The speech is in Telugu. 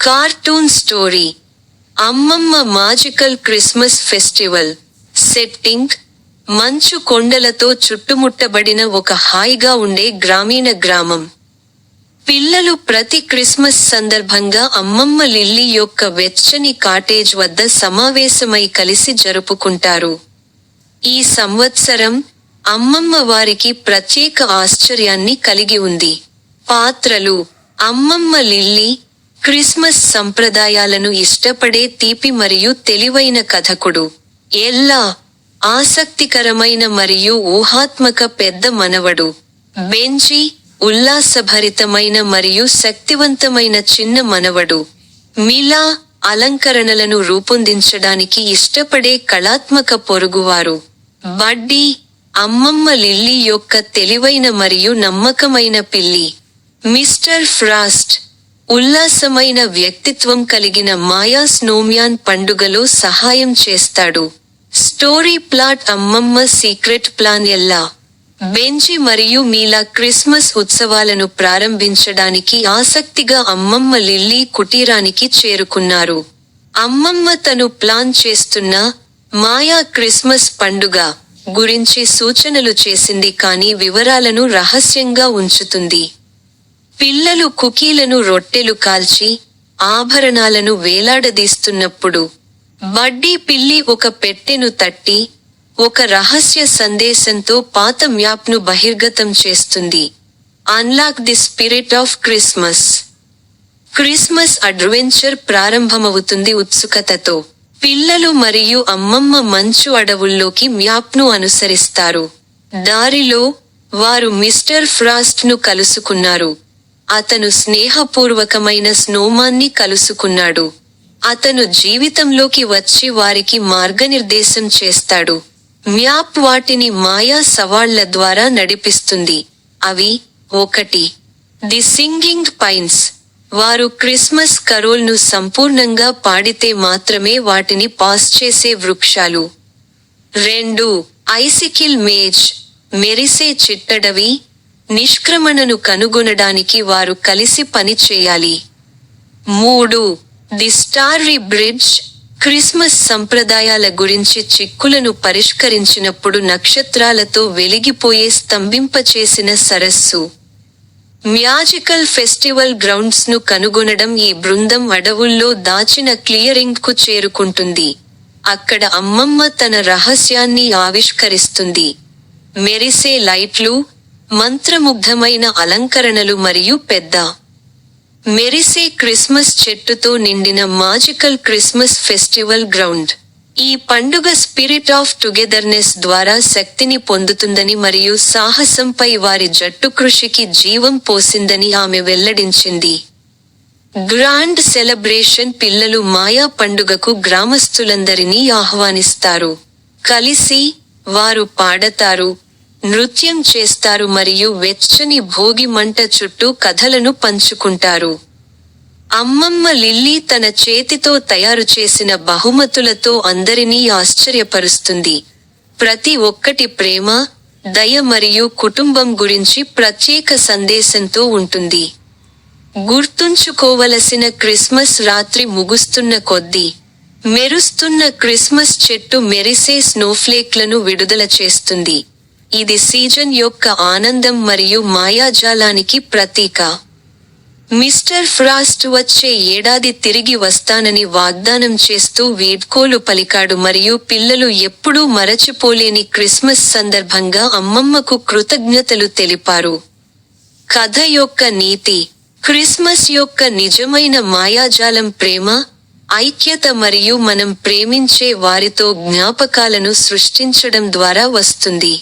కార్టూన్ స్టోరీ అమ్మమ్మ మాజికల్ క్రిస్మస్ ఫెస్టివల్. సెట్టింగ్ మంచు కొండలతో చుట్టుముట్టబడిన ఒక హాయిగా ఉండే గ్రామీణ గ్రామం. పిల్లలు ప్రతి క్రిస్మస్ సందర్భంగా అమ్మమ్మ లిల్లీ యొక్క వెచ్చని కాటేజ్ వద్ద సమావేశమై కలిసి జరుపుకుంటారు. ఈ సంవత్సరం అమ్మమ్మ వారికి ప్రత్యేక ఆశ్చర్యాన్ని కలిగి ఉంది. పాత్రలు: అమ్మమ్మ లిల్లీ క్రిస్మస్ సంప్రదాయాలను ఇష్టపడే తీపి మరియు తెలివైన కథకుడు. ఎల్లా ఆసక్తికరమైన మరియు ఊహాత్మక పెద్ద మనవడు. బెంజీ ఉల్లాసభరితమైన మరియు శక్తివంతమైన చిన్న మనవడు. మిలా అలంకరణలను రూపొందించడానికి ఇష్టపడే కళాత్మక పొరుగువారు. బడ్డీ అమ్మమ్మ లిల్లీ యొక్క తెలివైన మరియు నమ్మకమైన పిల్లి. మిస్టర్ ఫ్రాస్ట్ ఉల్లాసమైన వ్యక్తిత్వం కలిగిన మాయా స్నోమ్యాన్ పండుగలో సహాయం చేస్తాడు. స్టోరీ ప్లాట్: అమ్మమ్మ సీక్రెట్ ప్లాన్. ఎల్లా, బెంజీ మరియు మీలా క్రిస్మస్ ఉత్సవాలను ప్రారంభించడానికి ఆసక్తిగా అమ్మమ్మ లిల్లీ కుటీరానికి చేరుకున్నారు. అమ్మమ్మ తను ప్లాన్ చేస్తున్న మాయా క్రిస్మస్ పండుగ గురించి సూచనలు చేసింది కానీ వివరాలను రహస్యంగా ఉంచుతుంది. పిల్లలు కుకీలను రొట్టెలు కాల్చి ఆభరణాలను వేలాడదీస్తున్నప్పుడు బడ్డీ పిల్లి ఒక పెట్టెను తట్టి ఒక రహస్య సందేశంతో పాత మ్యాప్ను బహిర్గతం చేస్తుంది. Unlock the spirit of Christmas. Christmas adventure ప్రారంభమవుతుంది ఉత్సుకతతో. పిల్లలు మరియు అమ్మమ్మ మంచు అడవుల్లోకి మ్యాప్ను అనుసరిస్తారు. దారిలో వారు మిస్టర్ ఫ్రాస్ట్ను కలుసుకున్నారు. అతను స్నేహపూర్వకమైన స్నోమాన్ని కలుసుకున్నాడు. అతను జీవితంలోకి వచ్చి వారికి మార్గనిర్దేశం చేస్తాడు. మ్యాప్ వాటిని మాయా సవాళ్ల ద్వారా నడిపిస్తుంది. అవి: 1. The singing pines. వారు క్రిస్మస్ కరోల్ను సంపూర్ణంగా పాడితే మాత్రమే వాటిని పాస్ చేసే వృక్షాలు. 2. Icicle maze. మెరిసే చిట్టడవి. నిష్క్రమణను కనుగొనడానికి వారు కలిసి పని చేయాలి. 3. The స్టార్రీ bridge. క్రిస్మస్ సంప్రదాయాల గురించి చిక్కులను పరిష్కరించినప్పుడు నక్షత్రాలతో వెలిగిపోయే స్తంభింపచేసిన సరస్సు. మ్యాజికల్ ఫెస్టివల్ గ్రౌండ్స్ను కనుగొనడం. ఈ బృందం అడవుల్లో దాచిన క్లియరింగ్కు చేరుకుంటుంది. అక్కడ అమ్మమ్మ తన రహస్యాన్ని ఆవిష్కరిస్తుంది. మెరిసే లైట్లు, మంత్రముగ్ధమైన అలంకరణలు మరియు పెద్ద మెరిసే క్రిస్మస్ చెట్టుతో నిండిన మాజికల్ క్రిస్మస్ ఫెస్టివల్ గ్రౌండ్. ఈ పండుగ స్పిరిట్ ఆఫ్ టుగెదర్నెస్ ద్వారా శక్తిని పొందుతుందని మరియు సాహసంపై వారి జట్టు కృషికి జీవం పోసిందని ఆమె వెల్లడించింది. Grand celebration. పిల్లలు మాయా పండుగకు గ్రామస్తులందరినీ ఆహ్వానిస్తారు. కలిసి వారు పాడతారు, నృత్యం చేస్తారు మరియు వెచ్చని భోగి మంట చుట్టూ కథలను పంచుకుంటారు. అమ్మమ్మ లిల్లీ తన చేతితో తయారు చేసిన బహుమతులతో అందరినీ ఆశ్చర్యపరుస్తుంది. ప్రతి ఒక్కటి ప్రేమ, దయ మరియు కుటుంబం గురించి ప్రత్యేక సందేశంతో ఉంటుంది. గుర్తుంచుకోవలసిన క్రిస్మస్ రాత్రి ముగుస్తున్న కొద్దీ మెరుస్తున్న క్రిస్మస్ చెట్టు మెరిసే స్నోఫ్లేక్లను విడుదల చేస్తుంది. ఇది సీజన్ యొక్క ఆనందం మరియు మాయాజాలానికి ప్రతీక. మిస్టర్ ఫ్రాస్ట్ వచ్చే ఏడాది తిరిగి వస్తానని వాగ్దానం చేస్తూ వీడ్కోలు పలికాడు మరియు పిల్లలు ఎప్పుడూ మరచిపోలేని క్రిస్మస్ సందర్భంగా అమ్మమ్మకు కృతజ్ఞతలు తెలిపారు. కథ యొక్క నీతి: క్రిస్మస్ యొక్క నిజమైన మాయాజాలం ప్రేమ, ఐక్యత మరియు మనం ప్రేమించే వారితో జ్ఞాపకాలను సృష్టించడం ద్వారా వస్తుంది.